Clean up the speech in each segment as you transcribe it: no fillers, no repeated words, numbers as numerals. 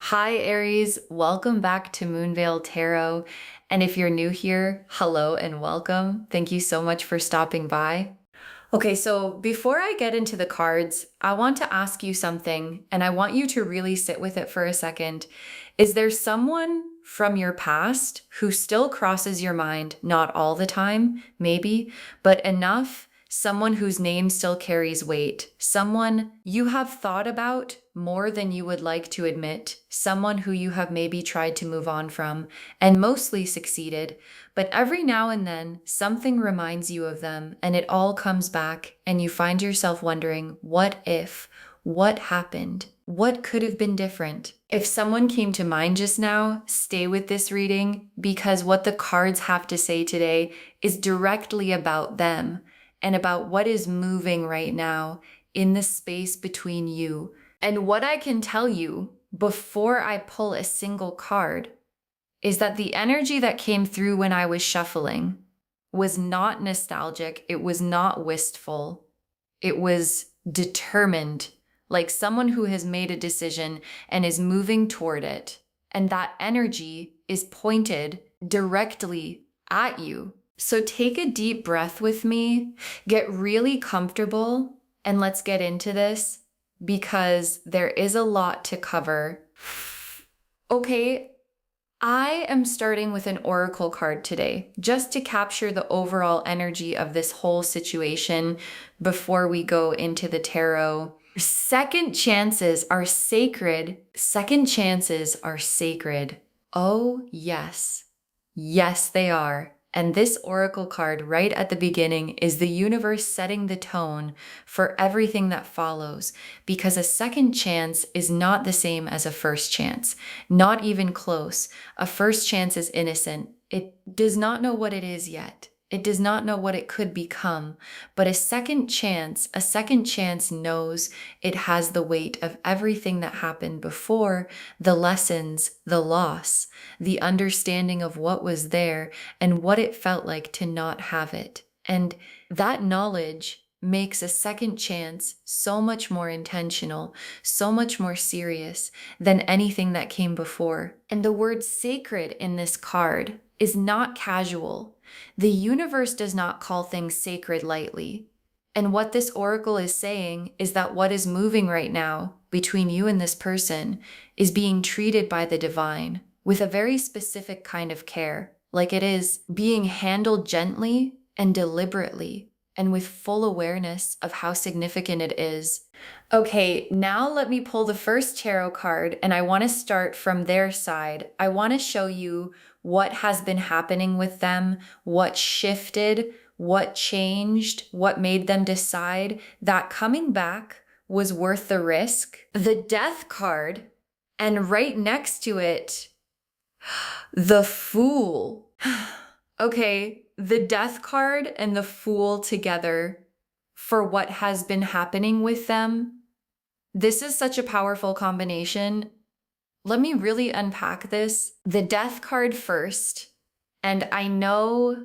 Hi, Aries. Welcome back to Moonveil Tarot. And if you're new here, hello and welcome. Thank you so much for stopping by. Okay, so before I get into the cards, I want to ask you something, and I want you to really sit with it for a second. Is there someone from your past who still crosses your mind? Not all the time, maybe, but enough? Someone whose name still carries weight, someone you have thought about more than you would like to admit, someone who you have maybe tried to move on from and mostly succeeded, but every now and then something reminds you of them and it all comes back and you find yourself wondering, what if? What happened? What could have been different? If someone came to mind just now, stay with this reading because what the cards have to say today is directly about them and about what is moving right now in the space between you. And what I can tell you before I pull a single card is that the energy that came through when I was shuffling was not nostalgic. It was not wistful. It was determined, like someone who has made a decision and is moving toward it. And that energy is pointed directly at you. So take a deep breath with me, get really comfortable, and let's get into this because there is a lot to cover. Okay, I am starting with an oracle card today, just to capture the overall energy of this whole situation before we go into the tarot. Second chances are sacred. Second chances are sacred. Oh, yes. Yes, they are. And this oracle card right at the beginning is the universe setting the tone for everything that follows, because a second chance is not the same as a first chance, not even close. A first chance is innocent. It does not know what it is yet. It does not know what it could become, but a second chance knows it has the weight of everything that happened before, the lessons, the loss, the understanding of what was there and what it felt like to not have it. And that knowledge makes a second chance so much more intentional, so much more serious than anything that came before. And the word sacred in this card is not casual. The universe does not call things sacred lightly. And what this oracle is saying is that what is moving right now between you and this person is being treated by the divine with a very specific kind of care, like it is being handled gently and deliberately and with full awareness of how significant it is. Okay, now let me pull the first tarot card, and I want to start from their side. I want to show you what has been happening with them, what shifted, what changed, what made them decide that coming back was worth the risk. The Death card, and right next to it, the Fool. Okay, the Death card and the Fool together for what has been happening with them. This is such a powerful combination. Let me really unpack this. The Death card first. And I know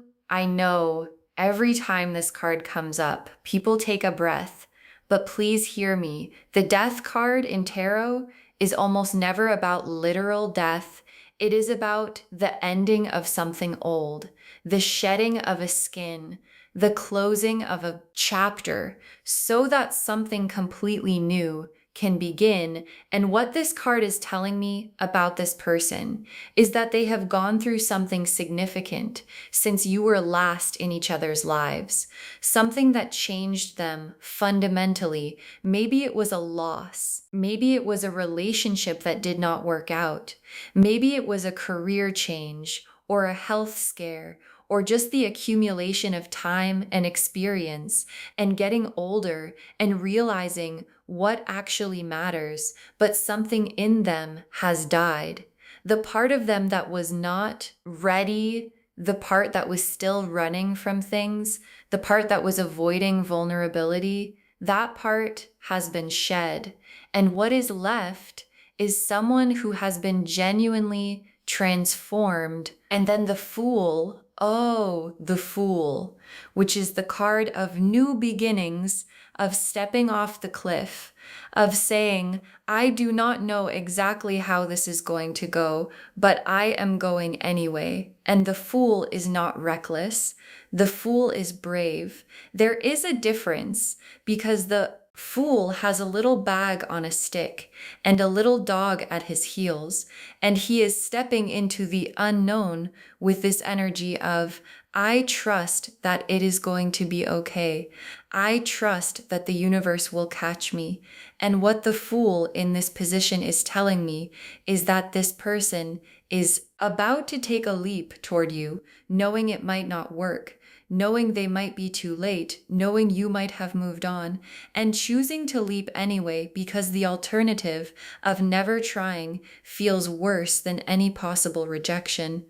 every time this card comes up, people take a breath, but please hear me. The Death card in tarot is almost never about literal death. It is about the ending of something old, the shedding of a skin, the closing of a chapter so that something completely new can begin. And what this card is telling me about this person is that they have gone through something significant since you were last in each other's lives, something that changed them fundamentally. Maybe it was a loss. Maybe it was a relationship that did not work out. Maybe it was a career change or a health scare, or just the accumulation of time and experience and getting older and realizing what actually matters, but something in them has died. The part of them that was not ready, the part that was still running from things, the part that was avoiding vulnerability, that part has been shed. And what is left is someone who has been genuinely transformed. And then the Fool, Oh, the Fool, which is the card of new beginnings, of stepping off the cliff, of saying, I do not know exactly how this is going to go, but I am going anyway. And the Fool is not reckless. The Fool is brave. There is a difference because the Fool has a little bag on a stick and a little dog at his heels, and he is stepping into the unknown with this energy of, I trust that it is going to be okay. I trust that the universe will catch me. And what the Fool in this position is telling me is that this person is about to take a leap toward you, knowing it might not work, knowing they might be too late, knowing you might have moved on, and choosing to leap anyway because the alternative of never trying feels worse than any possible rejection.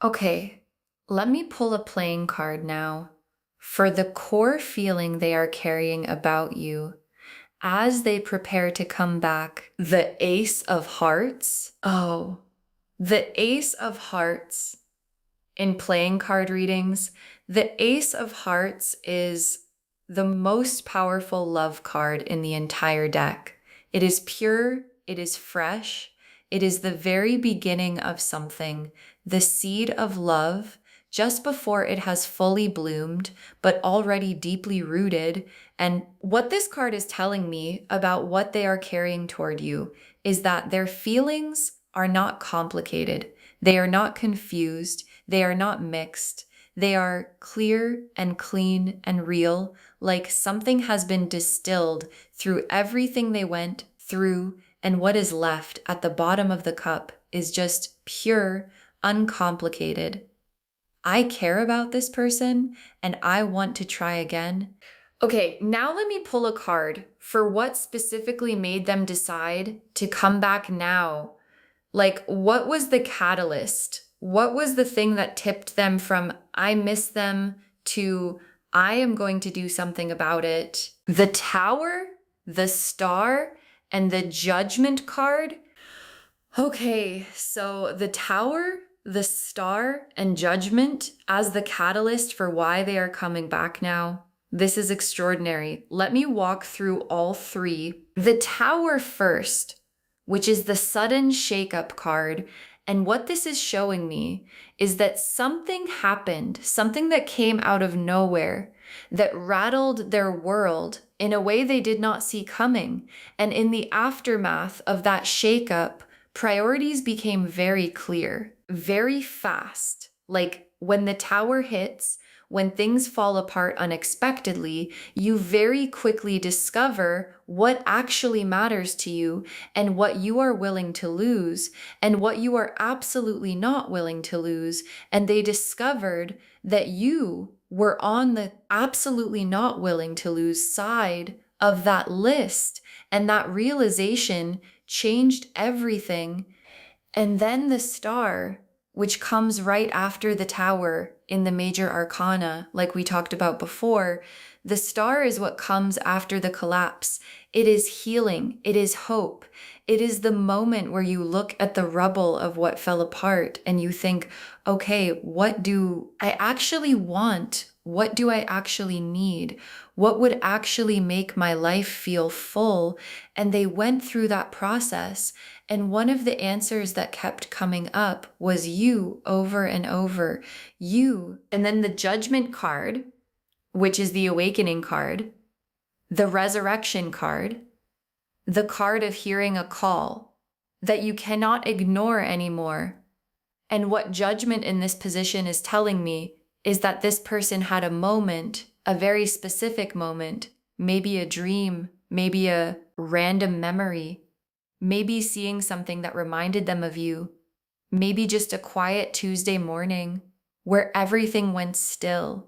Okay, let me pull a playing card now for the core feeling they are carrying about you as they prepare to come back. The Ace of Hearts. Oh, the Ace of Hearts. In playing card readings, the Ace of Hearts is the most powerful love card in the entire deck. It is pure, it is fresh, it is the very beginning of something, the seed of love, just before it has fully bloomed, but already deeply rooted. And what this card is telling me about what they are carrying toward you is that their feelings are not complicated. They are not confused. They are not mixed. They are clear and clean and real, like something has been distilled through everything they went through, and what is left at the bottom of the cup is just pure, uncomplicated. I care about this person and I want to try again. Okay, now let me pull a card for what specifically made them decide to come back now. Like, what was the catalyst? What was the thing that tipped them from I miss them to I am going to do something about it? The Tower, the Star, and the Judgment card. Okay, so the Tower, the Star, and Judgment as the catalyst for why they are coming back now. This is extraordinary. Let me walk through all three. The Tower first, which is the sudden shakeup card. And what this is showing me is that something happened, something that came out of nowhere, that rattled their world in a way they did not see coming. And in the aftermath of that shakeup, priorities became very clear, very fast. Like when the tower hits, when things fall apart unexpectedly, you very quickly discover what actually matters to you and what you are willing to lose and what you are absolutely not willing to lose. And they discovered that you were on the absolutely not willing to lose side of that list. And that realization changed everything. And then the Star, which comes right after the Tower in the major arcana, like we talked about before, the Star is what comes after the collapse. It is healing. It is hope. It is the moment where you look at the rubble of what fell apart and you think, okay, what do I actually want? What do I actually need? What would actually make my life feel full? And they went through that process. And one of the answers that kept coming up was you over and over. You. And then the Judgment card, which is the Awakening card, the Resurrection card, the card of hearing a call that you cannot ignore anymore. And what Judgment in this position is telling me is that this person had a moment, a very specific moment, maybe a dream, maybe a random memory, maybe seeing something that reminded them of you, maybe just a quiet Tuesday morning where everything went still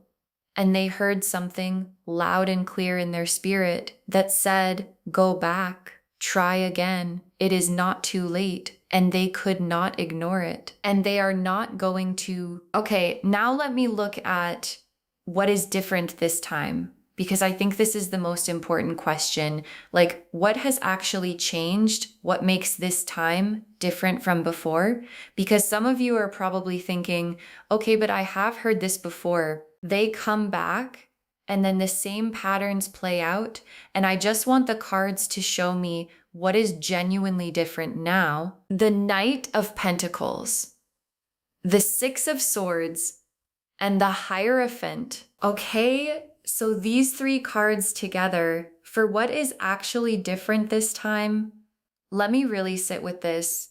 and they heard something loud and clear in their spirit that said, go back, try again, it is not too late. And they could not ignore it. And they are not going to, okay, now let me look at what is different this time. because I think this is the most important question. Like, what has actually changed? What makes this time different from before? Because some of you are probably thinking, okay, but I have heard this before. They come back and then the same patterns play out. And I just want the cards to show me what is genuinely different now. The Knight of Pentacles, the Six of Swords, and the Hierophant. Okay, so these three cards together, for what is actually different this time, let me really sit with this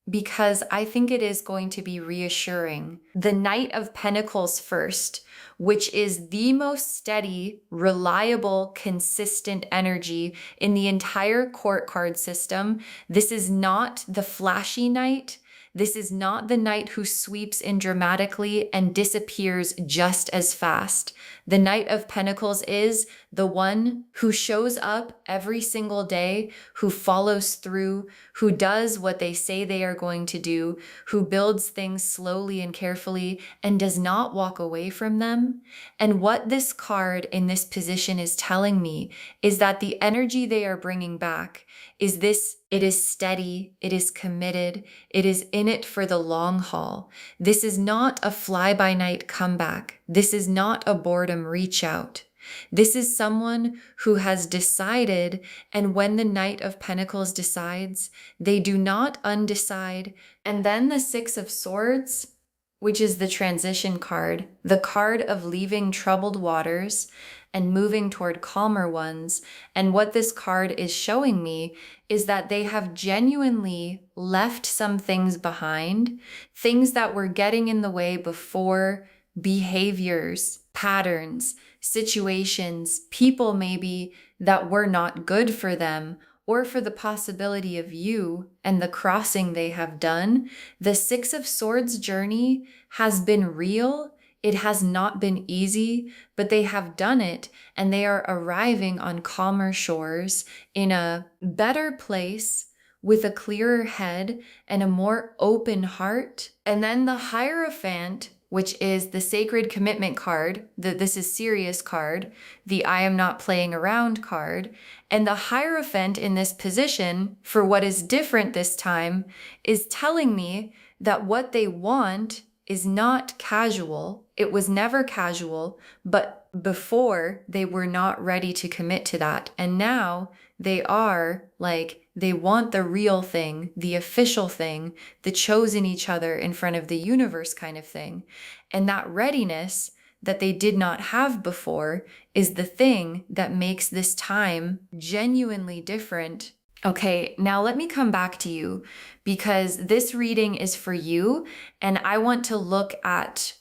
because I think it is going to be reassuring. The Knight of Pentacles first, which is the most steady, reliable, consistent energy in the entire court card system. This is not the flashy knight. This is not the knight who sweeps in dramatically and disappears just as fast. The Knight of Pentacles is the one who shows up every single day, who follows through, who does what they say they are going to do, who builds things slowly and carefully and does not walk away from them. And what this card in this position is telling me is that the energy they are bringing back is this: it is steady, it is committed, it is in it for the long haul. This is not a fly-by-night comeback. This is not a boredom reach out. This is someone who has decided, and when the Knight of Pentacles decides, they do not undecide. And then the Six of Swords, which is the transition card, the card of leaving troubled waters and moving toward calmer ones. And what this card is showing me is that they have genuinely left some things behind, things that were getting in the way before, behaviors, patterns, situations, people maybe that were not good for them or for the possibility of you and the crossing they have done. The Six of Swords journey has been real. It has not been easy, but they have done it, and they are arriving on calmer shores in a better place with a clearer head and a more open heart. And then the Hierophant, which is the sacred commitment card, the this is serious card, the I am not playing around card. And the Hierophant in this position, for what is different this time, is telling me that what they want is not casual. It was never casual, but before they were not ready to commit to that. And now they are, like, they want the real thing, the official thing, the chosen each other in front of the universe kind of thing. And that readiness that they did not have before is the thing that makes this time genuinely different. Okay, now let me come back to you because this reading is for you, and I want to look at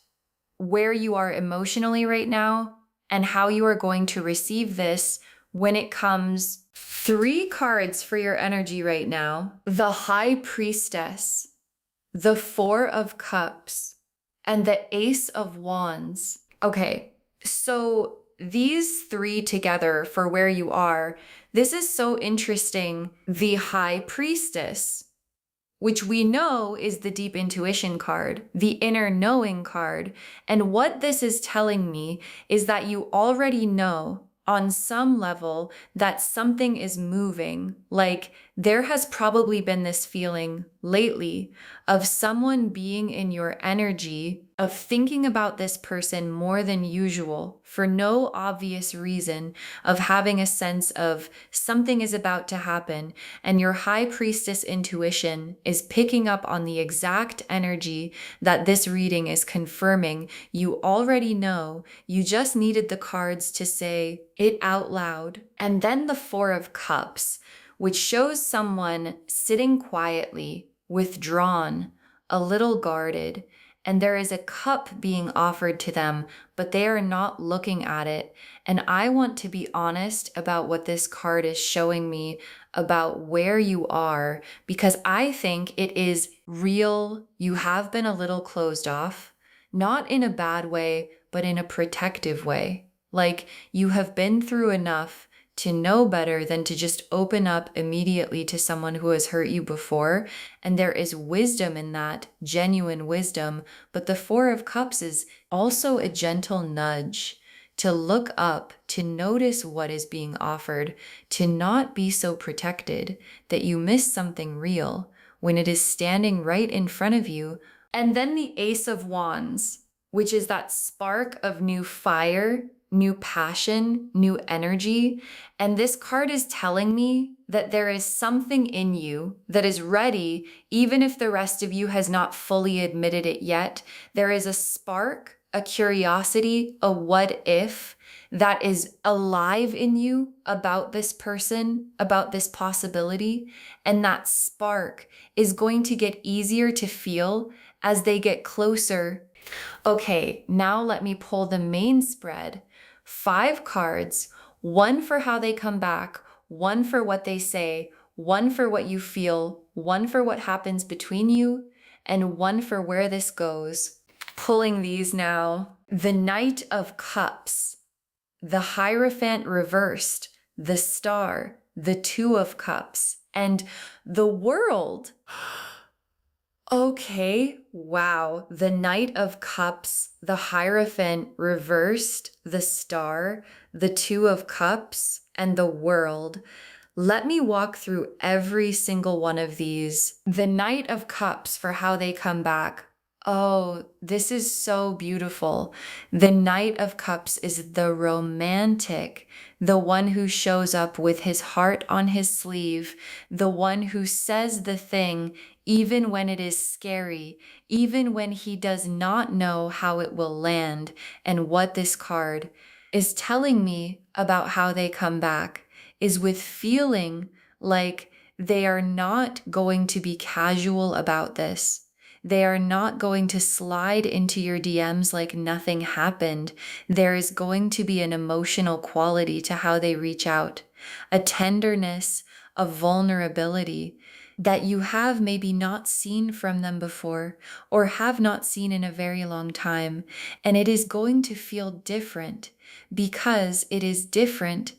where you are emotionally right now and how you are going to receive this when it comes. Three cards for your energy right now: the High Priestess, the Four of Cups, and the Ace of Wands. Okay, so these three together for where you are, this is so interesting. The High Priestess, which we know is the deep intuition card, the inner knowing card. And what this is telling me is that you already know on some level that something is moving. Like, there has probably been this feeling lately of someone being in your energy, of thinking about this person more than usual for no obvious reason, of having a sense of something is about to happen. And your High Priestess intuition is picking up on the exact energy that this reading is confirming. You already know, you just needed the cards to say it out loud. And then the Four of Cups, which shows someone sitting quietly, withdrawn, a little guarded, and there is a cup being offered to them, but they are not looking at it. And I want to be honest about what this card is showing me about where you are, because I think it is real. You have been a little closed off, not in a bad way, but in a protective way. Like, you have been through enough to know better than to just open up immediately to someone who has hurt you before. And there is wisdom in that, genuine wisdom. But the Four of Cups is also a gentle nudge to look up, to notice what is being offered, to not be so protected that you miss something real when it is standing right in front of you. And then the Ace of Wands, which is that spark of new fire, new passion, new energy. And this card is telling me that there is something in you that is ready, even if the rest of you has not fully admitted it yet. There is a spark, a curiosity, a what if that is alive in you about this person, about this possibility. And that spark is going to get easier to feel as they get closer. Okay, now let me pull the main spread. 5 cards, one for how they come back, one for what they say, one for what you feel, one for what happens between you, and one for where this goes. Pulling these now. The Knight of Cups, the Hierophant reversed, the Star, the Two of Cups, and the World. Okay, wow. The Knight of Cups, the Hierophant reversed, the Star, the Two of Cups, and the World. Let me walk through every single one of these. The Knight of Cups for how they come back. Oh, this is so beautiful. The Knight of Cups is the romantic, the one who shows up with his heart on his sleeve, the one who says the thing even when it is scary, even when he does not know how it will land. And what this card is telling me about how they come back is with feeling like they are not going to be casual about this. They are not going to slide into your DMs like nothing happened. There is going to be an emotional quality to how they reach out, a tenderness, a vulnerability that you have maybe not seen from them before or have not seen in a very long time. And it is going to feel different because it is different.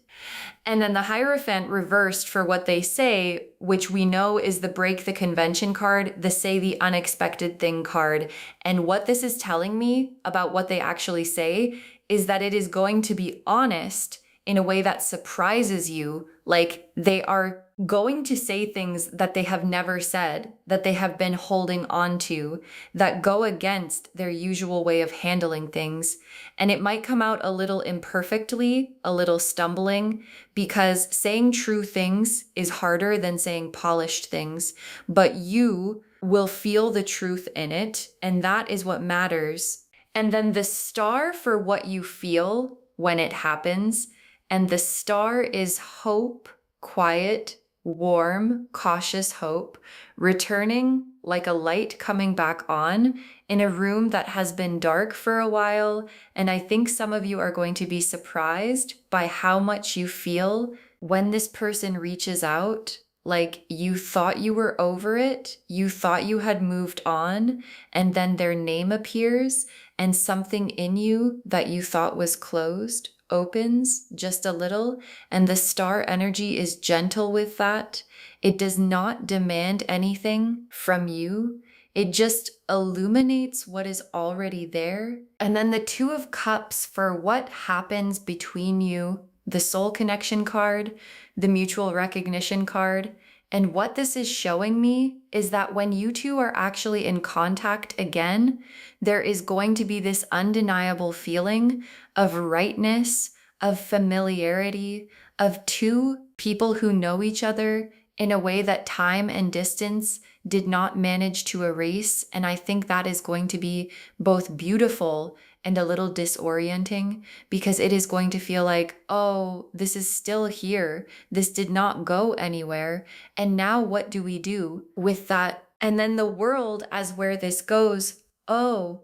And then the Hierophant reversed for what they say, which we know is the break the convention card, the say the unexpected thing card. And what this is telling me about what they actually say is that it is going to be honest in a way that surprises you. Like they are going to say things that they have never said, that they have been holding on to, that go against their usual way of handling things. And it might come out a little imperfectly, a little stumbling, because saying true things is harder than saying polished things, but you will feel the truth in it, and that is what matters. And then the star for what you feel when it happens, and the star is hope, quiet, warm, cautious hope, returning like a light coming back on in a room that has been dark for a while. And I think some of you are going to be surprised by how much you feel when this person reaches out. Like you thought you were over it, you thought you had moved on, and then their name appears and something in you that you thought was closed opens just a little, and the star energy is gentle with that. It does not demand anything from you. It just illuminates what is already there. And then the Two of Cups for what happens between you, the soul connection card, the mutual recognition card. And what this is showing me is that when you two are actually in contact again, there is going to be this undeniable feeling of rightness, of familiarity, of two people who know each other in a way that time and distance did not manage to erase. And I think that is going to be both beautiful and a little disorienting, because it is going to feel like, oh, this is still here. This did not go anywhere. And now what do we do with that? And then the World as where this goes. Oh,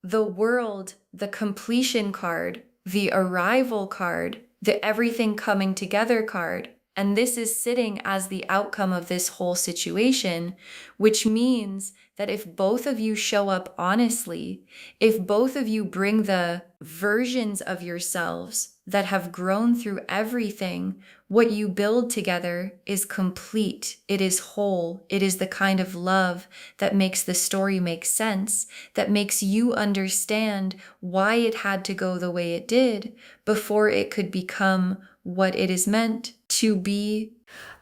the World, the completion card, the arrival card, the everything coming together card. And this is sitting as the outcome of this whole situation, which means that if both of you show up honestly, if both of you bring the versions of yourselves that have grown through everything, what you build together is complete. It is whole. It is the kind of love that makes the story make sense, that makes you understand why it had to go the way it did before it could become what it is meant to be.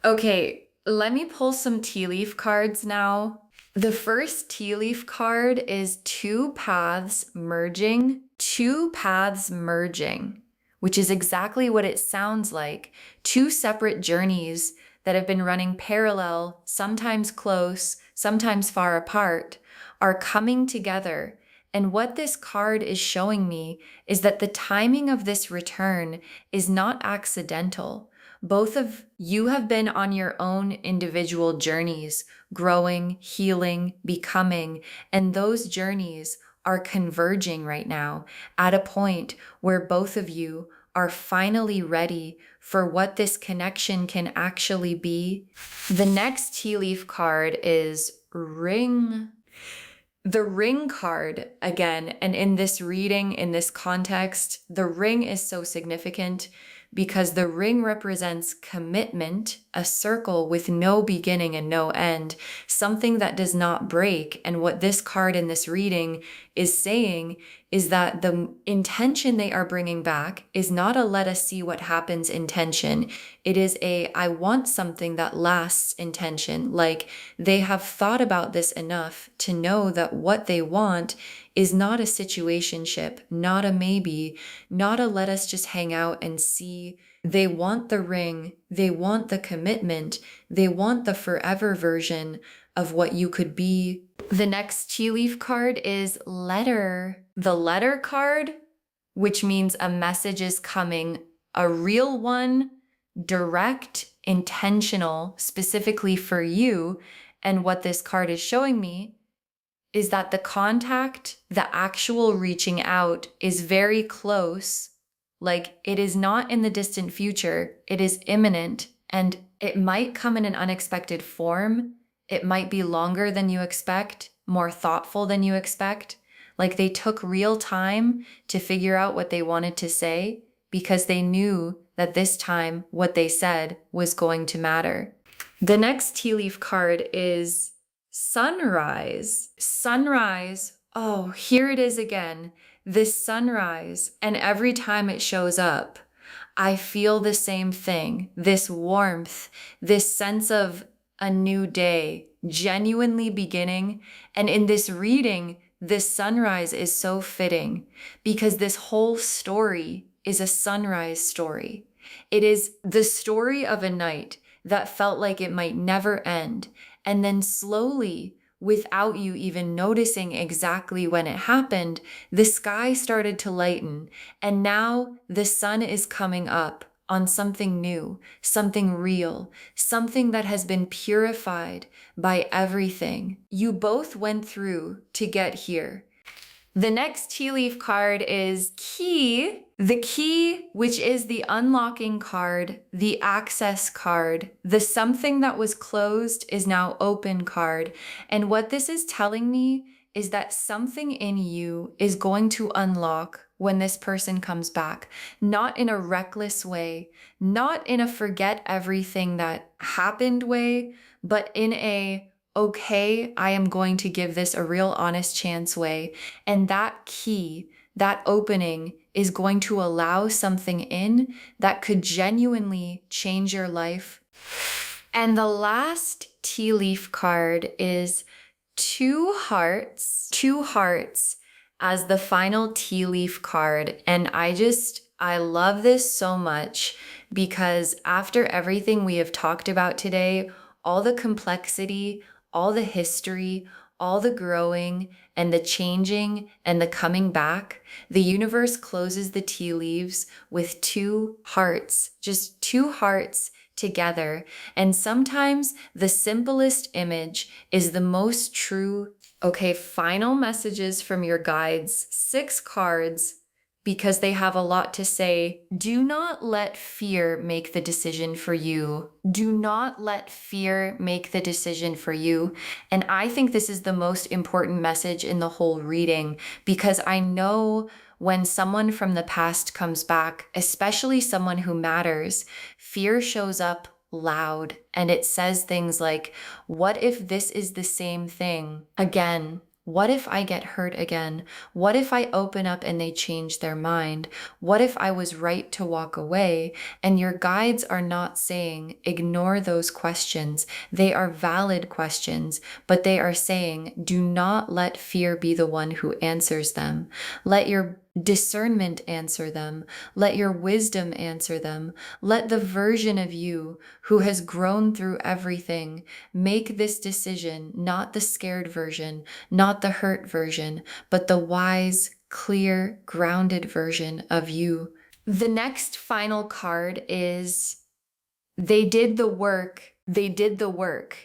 Okay, let me pull some tea leaf cards now. The first tea leaf card is two paths merging, which is exactly what it sounds like. Two separate journeys that have been running parallel, sometimes close, sometimes far apart, are coming together. And what this card is showing me is that the timing of this return is not accidental. Both of you have been on your own individual journeys, growing, healing, becoming, and those journeys are converging right now at a point where both of you are finally ready for what this connection can actually be. The next tea leaf card is Ring. The ring card again, and in this reading, in this context, the ring is so significant because the ring represents commitment, a circle with no beginning and no end, something that does not break. And what this card in this reading is saying is that the intention they are bringing back is not a let us see what happens intention. It is a I want something that lasts intention. Like they have thought about this enough to know that what they want is not a situationship, not a maybe, not a let us just hang out and see. They want the ring, they want the commitment, they want the forever version of what you could be. The next tea leaf card is Letter. The letter card, which means a message is coming, a real one, direct, intentional, specifically for you. And what this card is showing me is that the contact, the actual reaching out is very close. Like it is not in the distant future, it is imminent, and it might come in an unexpected form. It might be longer than you expect, more thoughtful than you expect. Like they took real time to figure out what they wanted to say because they knew that this time what they said was going to matter. The next tea leaf card is Sunrise. Sunrise. Oh, here it is again. This sunrise. And every time it shows up, I feel the same thing. This warmth, this sense of a new day, genuinely beginning. And in this reading, this sunrise is so fitting because this whole story is a sunrise story. It is the story of a night that felt like it might never end. And then slowly, without you even noticing exactly when it happened, the sky started to lighten. And now the sun is coming up on something new, something real, something that has been purified by everything you both went through to get here. The next tea leaf card is Key. The key, which is the unlocking card, the access card, the something that was closed is now open card. And what this is telling me is that something in you is going to unlock when this person comes back, not in a reckless way, not in a forget everything that happened way, but in a okay, I am going to give this a real honest chance way. And that key, that opening is going to allow something in that could genuinely change your life. And the last tea leaf card is two hearts as the final tea leaf card. And I love this so much because after everything we have talked about today, all the complexity, all the history, all the growing and the changing and the coming back, the universe closes the tea leaves with two hearts, just two hearts together. And sometimes the simplest image is the most true. Okay, final messages from your guides, 6 cards. because they have a lot to say. Do not let fear make the decision for you. Do not let fear make the decision for you. And I think this is the most important message in the whole reading, because I know when someone from the past comes back, especially someone who matters, fear shows up loud and it says things like, what if this is the same thing again? What if I get hurt again? What if I open up and they change their mind? What if I was right to walk away? And your guides are not saying ignore those questions. They are valid questions, but they are saying do not let fear be the one who answers them. Let your discernment answer them. Let your wisdom answer them. Let the version of you who has grown through everything make this decision, not the scared version, not the hurt version, but the wise, clear, grounded version of you. The next final card is they did the work. They did the work.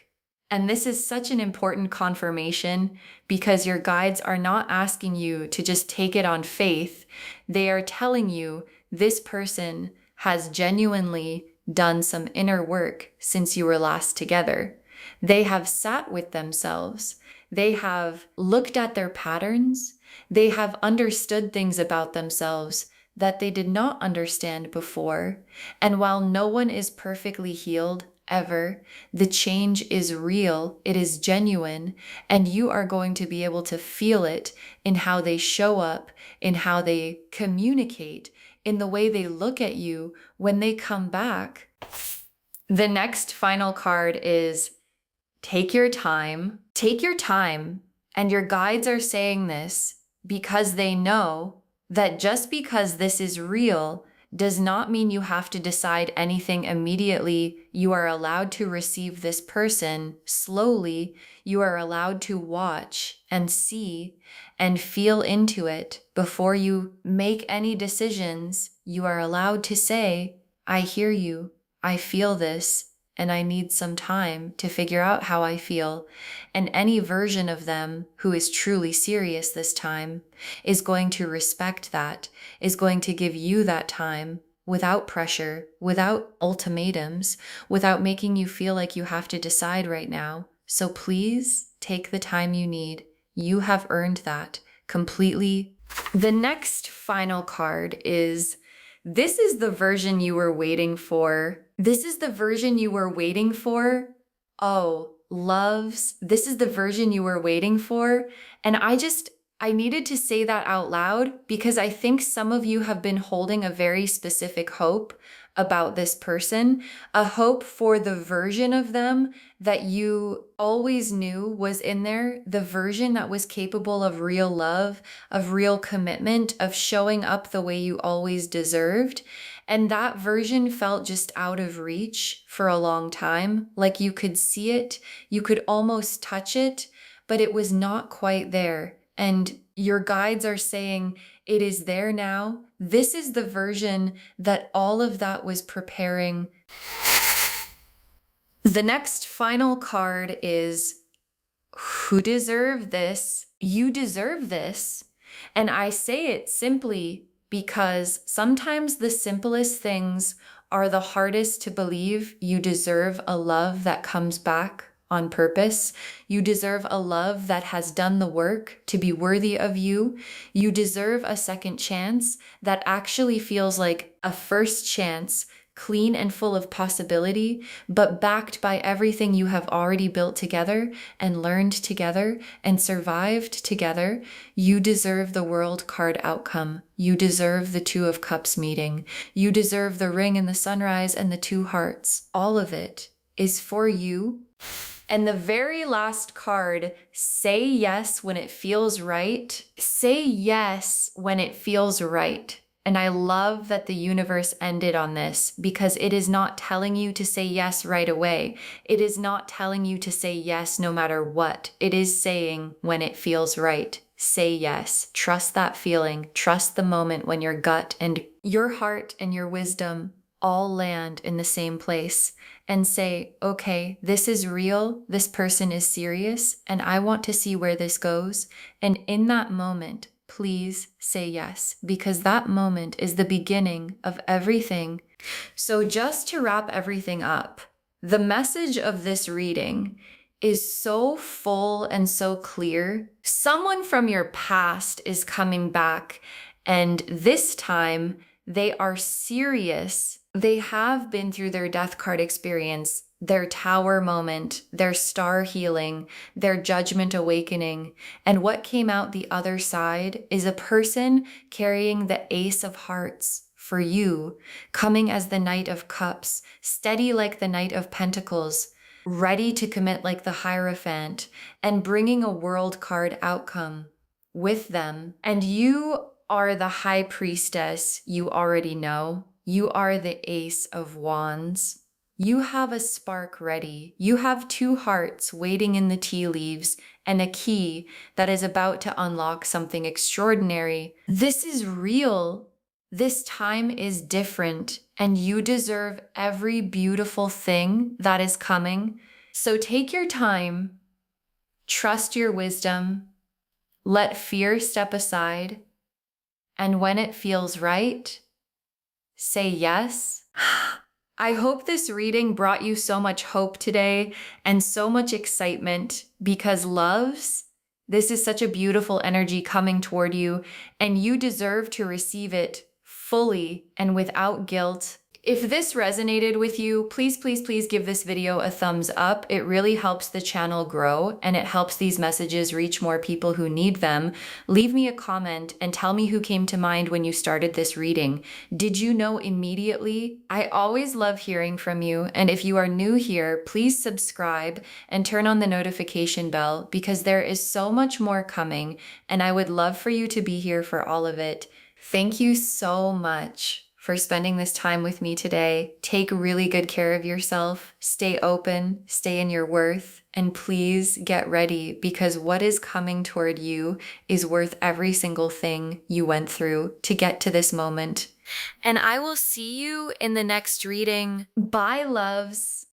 And this is such an important confirmation because your guides are not asking you to just take it on faith. They are telling you this person has genuinely done some inner work since you were last together. They have sat with themselves. They have looked at their patterns. They have understood things about themselves that they did not understand before. And while no one is perfectly healed ever, the change is real, it is genuine, and you are going to be able to feel it in how they show up, in how they communicate, in the way they look at you when they come back. The next final card is take your time. Take your time. And your guides are saying this because they know that just because this is real does not mean you have to decide anything immediately. You are allowed to receive this person slowly. You are allowed to watch and see and feel into it before you make any decisions. You are allowed to say, I hear you. I feel this. And I need some time to figure out how I feel. And any version of them who is truly serious this time is going to respect that, is going to give you that time without pressure, without ultimatums, without making you feel like you have to decide right now. So please take the time you need. You have earned that completely. The next final card is this is the version you were waiting for. This is the version you were waiting for. Oh, loves, this is the version you were waiting for. And I needed to say that out loud because I think some of you have been holding a very specific hope about this person, a hope for the version of them that you always knew was in there, the version that was capable of real love, of real commitment, of showing up the way you always deserved. And that version felt just out of reach for a long time. Like you could see it, you could almost touch it, but it was not quite there. And your guides are saying, it is there now. This is the version that all of that was preparing. The next final card is, who deserve this? You deserve this. And I say it simply because sometimes the simplest things are the hardest to believe. You deserve a love that comes back on purpose. You deserve a love that has done the work to be worthy of you. You deserve a second chance that actually feels like a first chance, clean and full of possibility, but backed by everything you have already built together and learned together and survived together. You deserve the world card outcome. You deserve the Two of Cups meeting. You deserve the ring and the sunrise and the two hearts. All of it is for you. And the very last card, say yes when it feels right. Say yes when it feels right. And I love that the universe ended on this because it is not telling you to say yes right away. It is not telling you to say yes no matter what. It is saying when it feels right. Say yes. Trust that feeling. Trust the moment when your gut and your heart and your wisdom all land in the same place and say, okay, this is real, this person is serious, and I want to see where this goes. And in that moment, please say yes, because that moment is the beginning of everything. So, just to wrap everything up, the message of this reading is so full and so clear. Someone from your past is coming back, and this time they are serious. They have been through their death card experience, their tower moment, their star healing, their judgment awakening. And what came out the other side is a person carrying the Ace of Hearts for you, coming as the Knight of Cups, steady like the Knight of Pentacles, ready to commit like the Hierophant, and bringing a world card outcome with them. And you are the High Priestess, you already know. You are the Ace of Wands. You have a spark ready. You have two hearts waiting in the tea leaves and a key that is about to unlock something extraordinary. This is real. This time is different, and you deserve every beautiful thing that is coming. So take your time, trust your wisdom, let fear step aside, and when it feels right, say yes. I hope this reading brought you so much hope today and so much excitement, because loves, this is such a beautiful energy coming toward you, and you deserve to receive it fully and without guilt. If this resonated with you, please, please, please give this video a thumbs up. It really helps the channel grow, and it helps these messages reach more people who need them. Leave me a comment and tell me who came to mind when you started this reading. Did you know immediately? I always love hearing from you. And if you are new here, please subscribe and turn on the notification bell, because there is so much more coming, and I would love for you to be here for all of it. Thank you so much for spending this time with me today. Take really good care of yourself. Stay open, stay in your worth, and please get ready, because what is coming toward you is worth every single thing you went through to get to this moment. And I will see you in the next reading. Bye, loves.